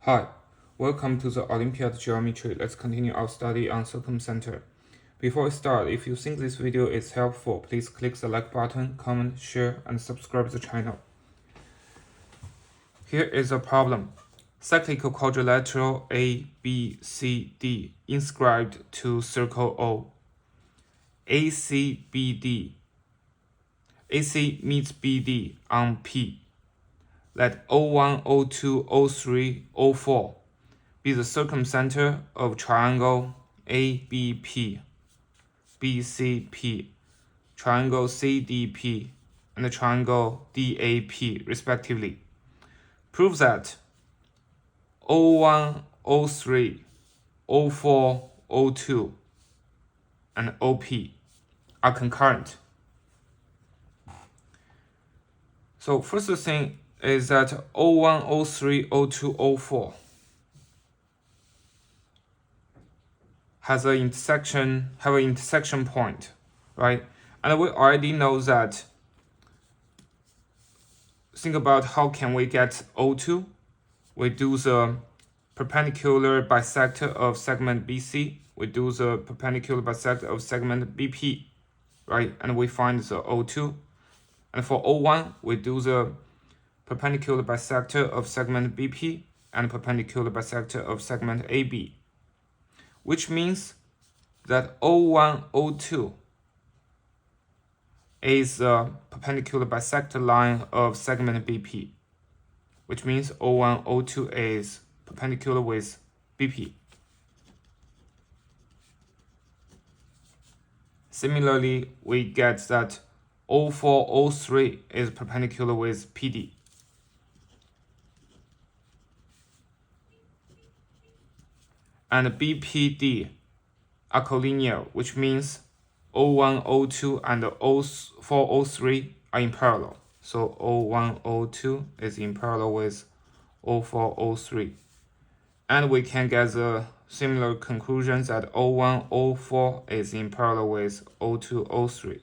Hi, welcome to the Olympiad geometry. Let's continue our study on Circumcenter. Before we start, if you think this video is helpful, please click the like button, comment, share, and subscribe to the channel. Here is a problem. Cyclical quadrilateral ABCD inscribed to circle O. ACBD. AC meets BD on P. Let O1, O2, O3, O4 be the circumcenter of triangle ABP, BCP, triangle CDP, and the triangle DAP, respectively. Prove that O1, O3, O4, O2, and OP are concurrent. So first thing is that O1, O3, O2, O4 have an intersection point, right? And we already know that. Think about how can we get O2? We do the perpendicular bisector of segment BC. We do the perpendicular bisector of segment BP, right? And we find the O2. And for O1, we do the perpendicular bisector of segment BP and perpendicular bisector of segment AB, which means that O1, O2 is the perpendicular bisector line of segment BP, which means O1, O2 is perpendicular with BP. Similarly, we get that O4, O3 is perpendicular with PD. And BPD are collinear, which means O1, O2, and O4, O3 are in parallel. So O1, O2 is in parallel with O4, O3. And we can get the similar conclusions that O1, O4 is in parallel with O2, O3.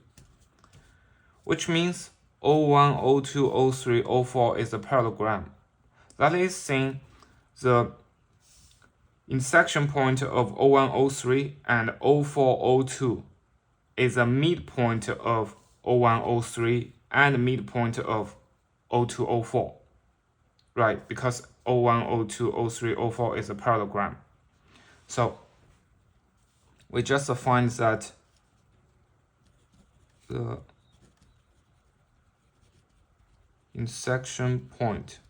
Which means O1, O2, O3, O4 is a parallelogram. That is saying the intersection point of O1, O3 and O4, O2 is a midpoint of O1, O3 and midpoint of O2, O4, right? Because O1, O2, O3, O4 is a parallelogram. So we just find that the intersection point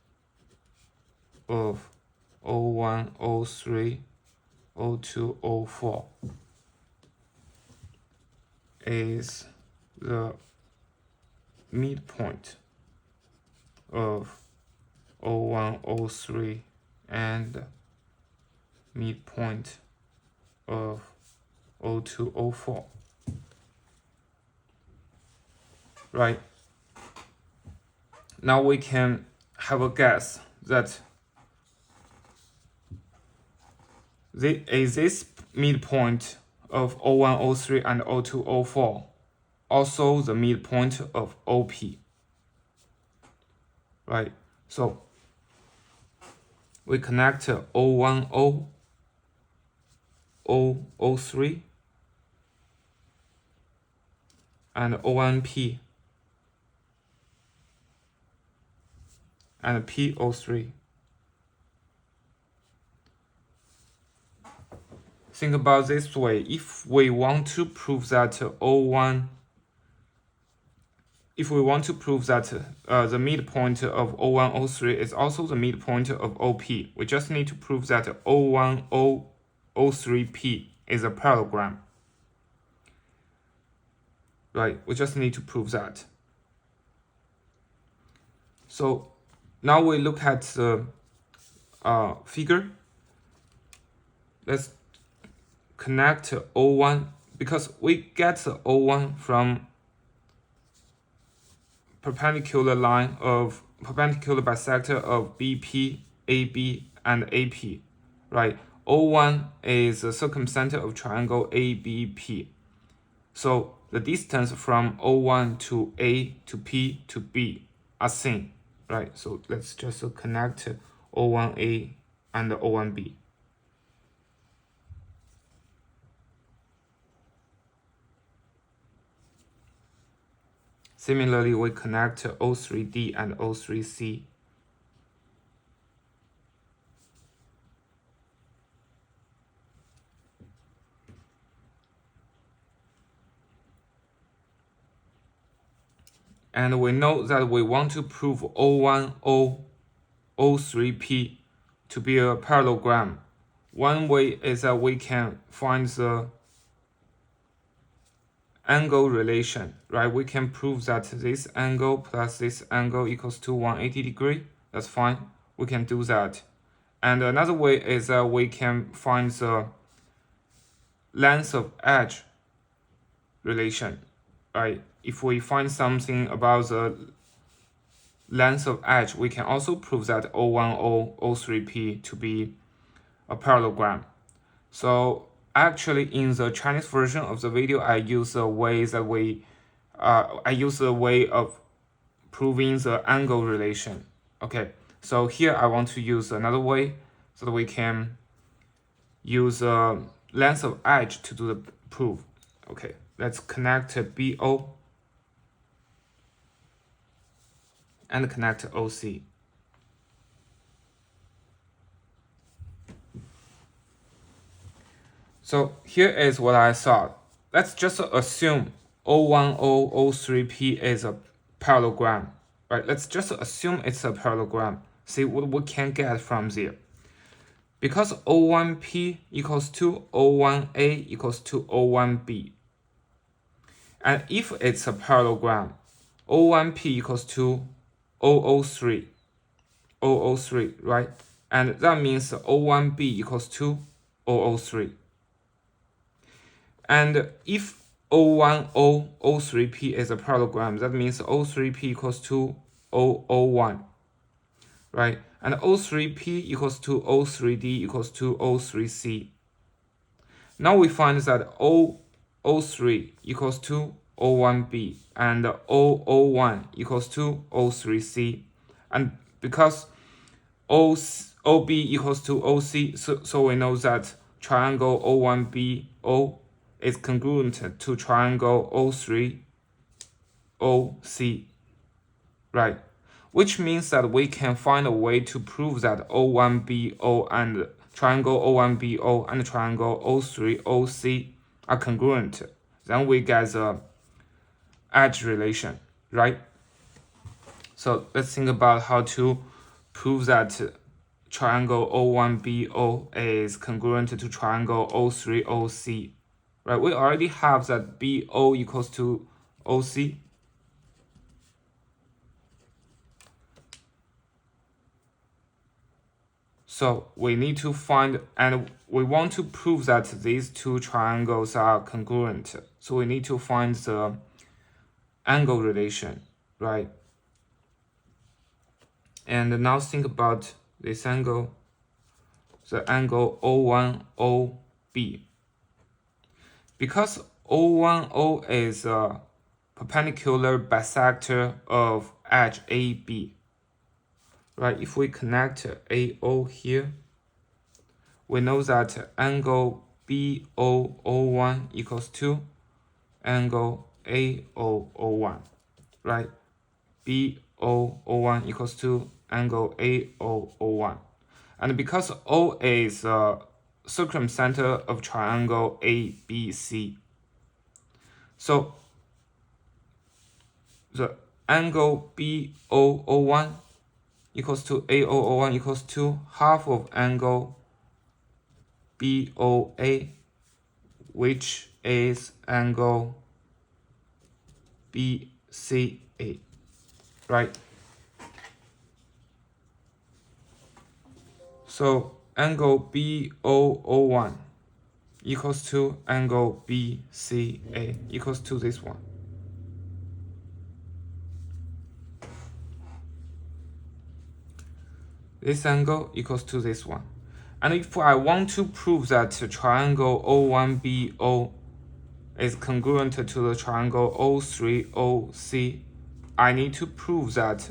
of O1, O3, O2, O4 is the midpoint of O1, O3 and midpoint of O2, O4. Right? Now we can have a guess that this midpoint of O1, O3, and O2, O4 also the midpoint of OP. Right? So we connect O1, O3, and O1P and PO3. Think about this way. If we want to prove that the midpoint of O1, O3 is also the midpoint of OP, we just need to prove that O1, O3P is a parallelogram. Right, we just need to prove that. So now we look at the figure. Let's connect O1 because we get the O1 from perpendicular bisector of BP, AB, and AP, right? O1 is the circumcenter of triangle ABP. So the distance from O1 to A to P to B are same, right? So let's just connect O1A and O1B. Similarly, we connect O3D and O3C. And we know that we want to prove O1, O3P to be a parallelogram. One way is that we can find the angle relation, right? We can prove that this angle plus this angle equals to 180 degrees. That's fine. We can do that. And another way is that we can find the length of edge relation, right? If we find something about the length of edge, we can also prove that O1, O3P to be a parallelogram. So actually, in the Chinese version of the video, I use a way of proving the angle relation. Okay, so here I want to use another way so that we can use length of edge to do the proof. Okay, let's connect BO and connect OC. So here is what I thought. Let's just assume O10, O3P is a parallelogram, right? Let's just assume it's a parallelogram. See what we can get from there. Because O1P equals to O1A equals to O1B. And if it's a parallelogram, O1P equals to O03, right? And that means O1B equals to O03. And if O10, O3P is a parallelogram, that means O3P equals to O01, right? And O3P equals to O3D equals to O3C. Now we find that O03 equals to O1B and O01 equals to O3C. And because OB equals to OC, so we know that triangle O1BO is congruent to triangle O3OC, right? Which means that we can find a way to prove that O1BO and triangle O1BO and triangle O3OC are congruent. Then we get the edge relation, right? So let's think about how to prove that triangle O1BO is congruent to triangle O3OC. Right, we already have that BO equals to OC. So we need to find, and we want to prove that these two triangles are congruent. So we need to find the angle relation, right? And now think about this angle, the angle O10B. Because O10 is a perpendicular bisector of edge AB, right? If we connect AO here, we know that angle BO01 equals to angle AO01, right? BO01 equals to angle AO01. And because O is circumcenter of triangle ABC. So the angle BO01 equals to AO01 equals to half of angle BOA, which is angle BCA, right? So angle BO01 equals to angle BCA equals to this one. This angle equals to this one. And if I want to prove that triangle O1BO is congruent to the triangle O3OC, I need to prove that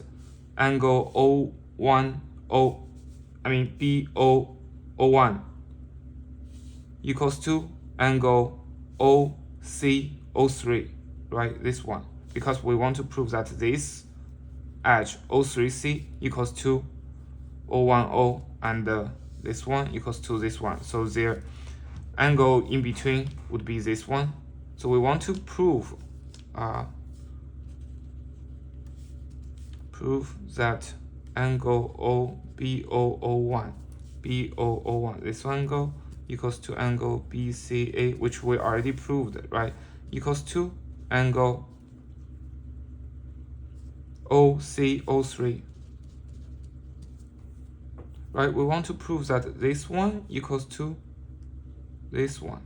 angle BO01 equals to angle OCO3, right? This one, because we want to prove that this edge O3C equals to O10 and this one equals to this one. So their angle in between would be this one. So we want to prove that angle BO01, this angle equals to angle BCA, which we already proved, right? Equals to angle OCO3. Right, we want to prove that this one equals to this one,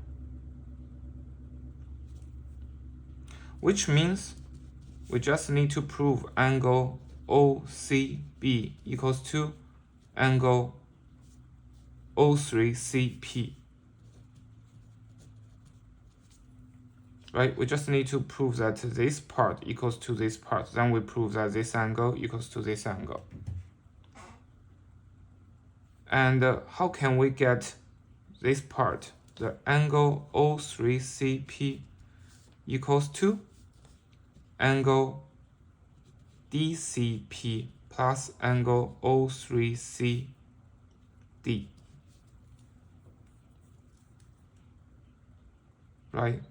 which means we just need to prove angle OCB equals to angle O3CP. Right, we just need to prove that this part equals to this part. Then we prove that this angle equals to this angle. And how can we get this part? The angle O3CP equals to angle DCP plus angle O3CD. Right?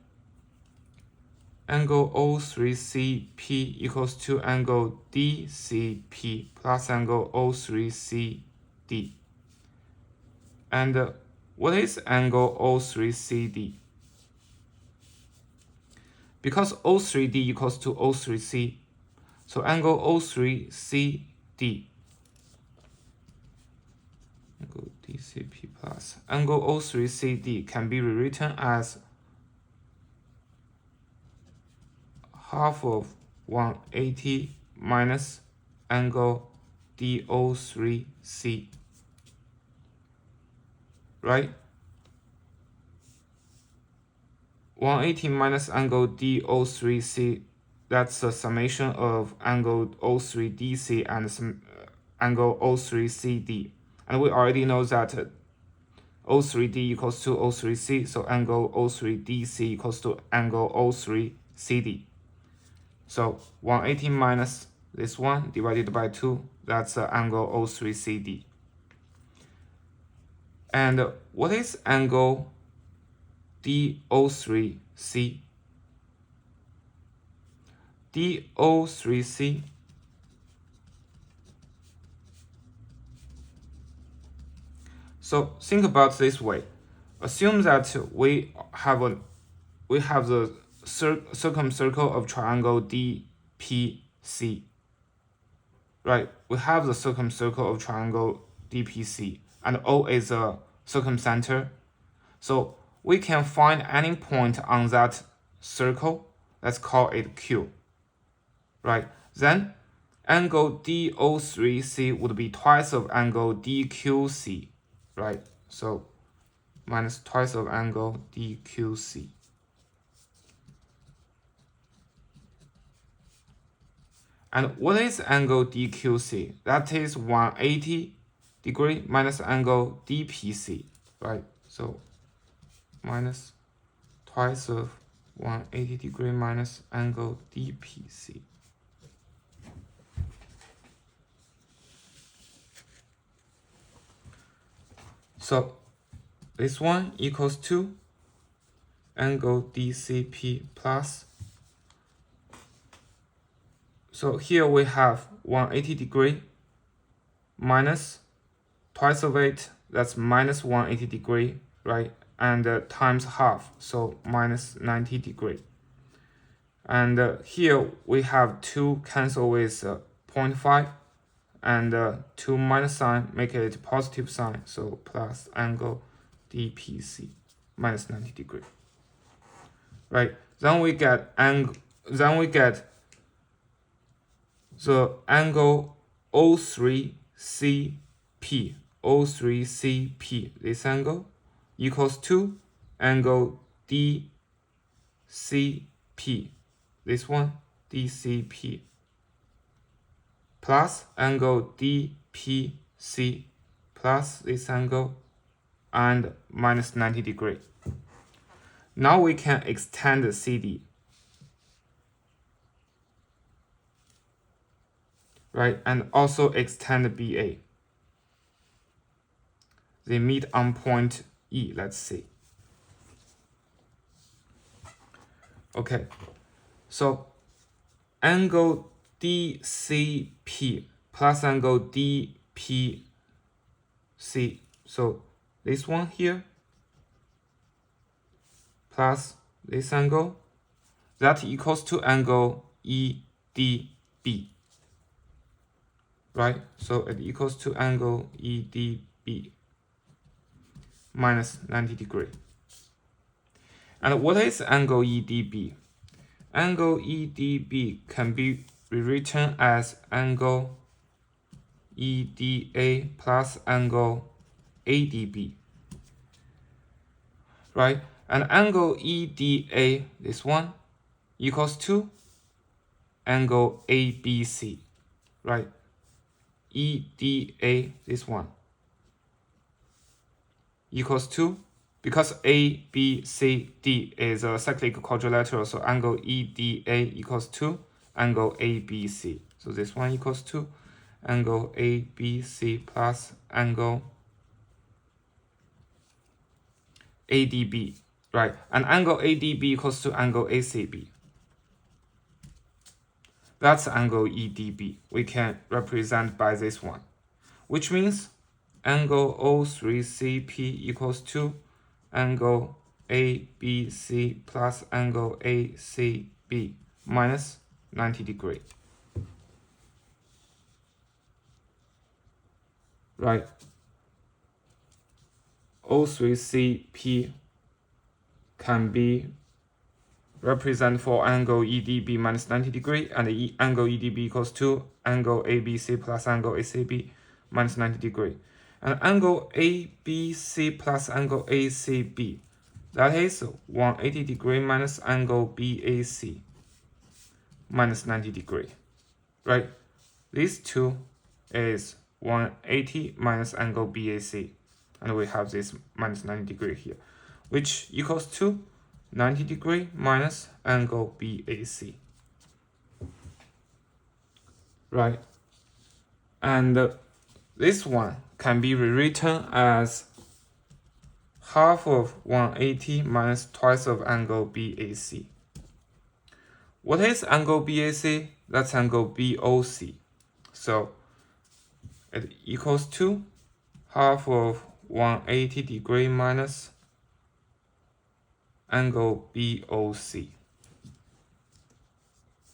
Angle O3CP equals to angle DCP plus angle O3CD. And what is angle O3CD? Because O3D equals to O3C, so angle O3CD, angle DCP plus angle O3CD can be rewritten as half of 180 minus angle DO3C. Right? 180 minus angle DO3C, that's the summation of angle O3DC and angle O3CD. And we already know that O3D equals to O3C, so angle O3DC equals to angle O3CD. So 180 minus this one divided by 2, that's the angle O3CD. And what is angle DO3C? DO3C So think about this way. Assume that we have the circumcircle of triangle DPC. Right? We have the circumcircle of triangle DPC, and O is a circumcenter. So we can find any point on that circle. Let's call it Q. Right? Then angle DO3C would be twice of angle DQC. Right? So minus twice of angle DQC. And what is angle DQC? That is 180 degree minus angle DPC, right? So minus twice of 180 degree minus angle DPC. So this one equals to angle DCP plus. So here we have 180 degree minus twice of it, that's minus 180 degree, right? And times half, so minus 90 degree. And here we have 2 cancel with 0.5, and 2 minus sign make it positive sign, so plus angle DPC minus 90 degree. Right? Then we get the angle O3CP, this angle equals to angle DCP, this one, DCP, plus angle DPC plus this angle and minus 90 degree. Now we can extend the CD. Right, and also extend the BA. They meet on point E, let's see. Okay, so angle DCP plus angle DPC. So this one here plus this angle, that equals to angle EDB. Right, so it equals to angle EDB minus 90 degree. And what is angle EDB? Angle EDB can be rewritten as angle EDA plus angle ADB. Right, and angle EDA, this one, equals to angle ABC. Right, EDA, this one, equals to, because A, B, C, D is a cyclic quadrilateral, so angle EDA equals to angle ABC. So this one equals to angle ABC plus angle ADB, right? And angle ADB equals to angle ACB. That's angle EDB. We can represent by this one, which means angle O3CP equals to angle ABC plus angle ACB minus 90 degree. Right. O3CP can be represent for angle EDB minus 90 degree, and the angle EDB equals to angle ABC plus angle ACB minus 90 degree. And angle ABC plus angle ACB, that is 180 degree minus angle BAC minus 90 degree. Right? These two is 180 minus angle BAC, and we have this minus 90 degree here, which equals to 90 degree minus angle BAC. Right? And this one can be rewritten as half of 180 minus twice of angle BAC. What is angle BAC? That's angle BOC. So it equals to half of 180 degree minus angle BOC.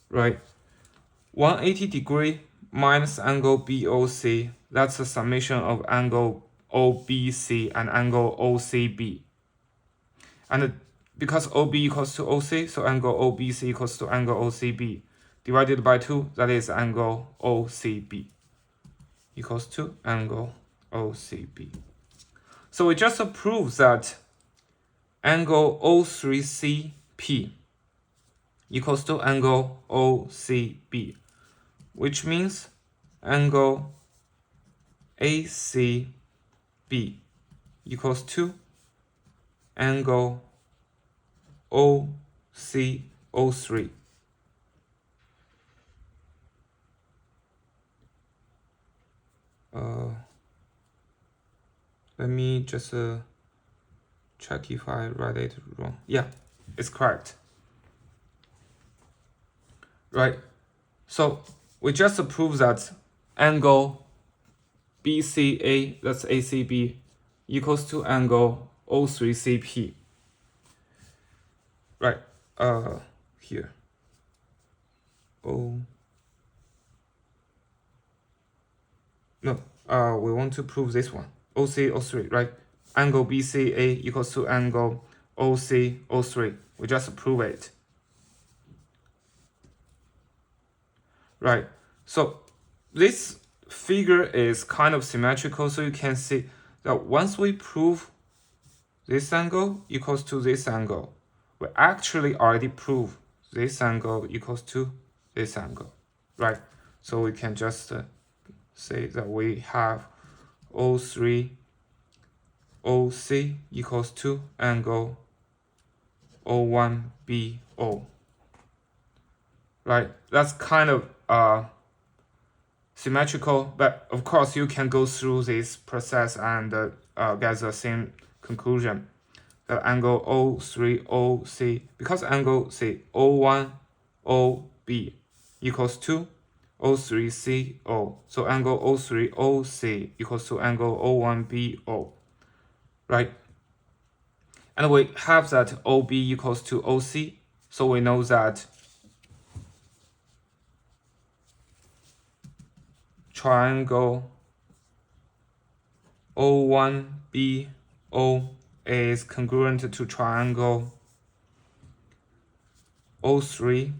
Right? 180 degree minus angle BOC, that's a summation of angle OBC and angle OCB. And because OB equals to OC, so angle OBC equals to angle OCB. Divided by 2, that is angle OCB. Equals to angle OCB. So we just prove that angle O3CP equals to angle OCB, which means angle ACB equals to angle OCO3. Let me just check if I write it wrong. Yeah, it's correct. Right, so we just proved that angle BCA, that's ACB, equals to angle O3CP. Right, here. We want to prove this one. OCO3, right? Angle BCA equals to angle OCO3. We just prove it. Right, so this figure is kind of symmetrical, so you can see that once we prove this angle equals to this angle, we actually already prove this angle equals to this angle, right? So we can just say that we have O3 OC equals to angle O1BO. Right, that's kind of symmetrical, but of course you can go through this process and get the same conclusion. The angle O3OC, because angle C O1OB equals to O3CO, so angle O3OC equals to angle O1BO, right? And we have that OB equals to OC, so we know that triangle O1BO is congruent to triangle O3OC,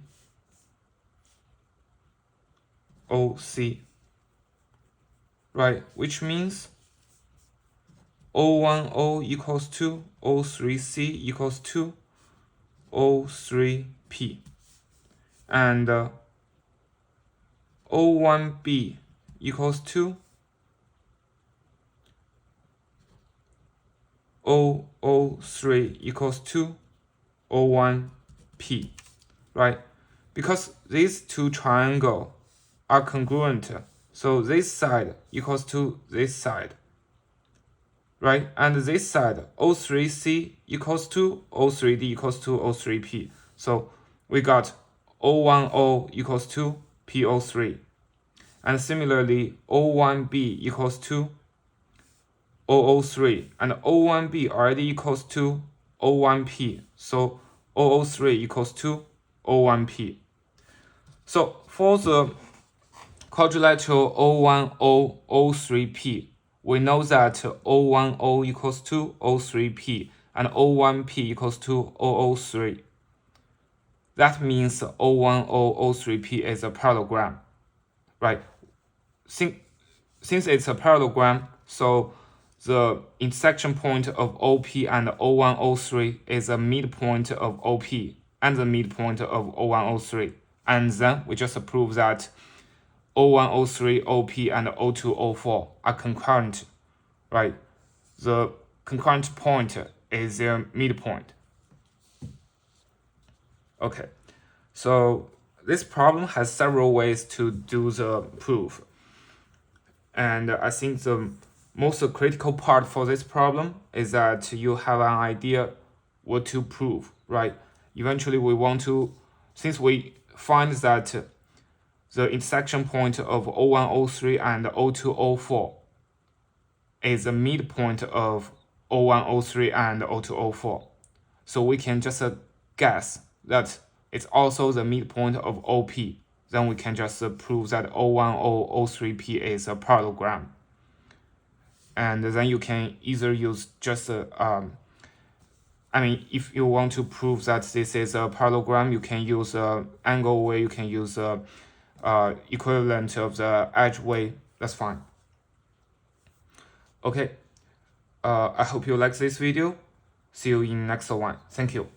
right? Which means O10 equals to O3C equals to O3P, and O1B equals to O03 equals to O1P, right? Because these two triangles are congruent, so this side equals to this side, right? And this side, O3C equals to O3D equals to O3P. So we got O10 equals to PO3. And similarly, O1B equals to O03. And O1B already equals to O1P. So O03 equals to O1P. So for the quadrilateral O10, O3P, we know that O10 equals to O3P and O1P equals to O03. That means O10, O3P is a parallelogram, right? Since it's a parallelogram, so the intersection point of OP and O1, O3 is a midpoint of OP and the midpoint of O1, O3. And then we just prove that O1, O3, OP, and O2, O4 are concurrent, right? The concurrent point is their midpoint. Okay, so this problem has several ways to do the proof. And I think the most critical part for this problem is that you have an idea what to prove, right? Eventually we want to, since we find that the intersection point of O1, O3 and O2, O4 is the midpoint of O1, O3 and O2, O4. So we can just guess that it's also the midpoint of OP. Then we can just prove that O10, O3P is a parallelogram. And then you can either use just if you want to prove that this is a parallelogram, you can use angle way, you can use equivalent of the edge way. That's fine. Okay, I hope you like this video. See you in next one. Thank you.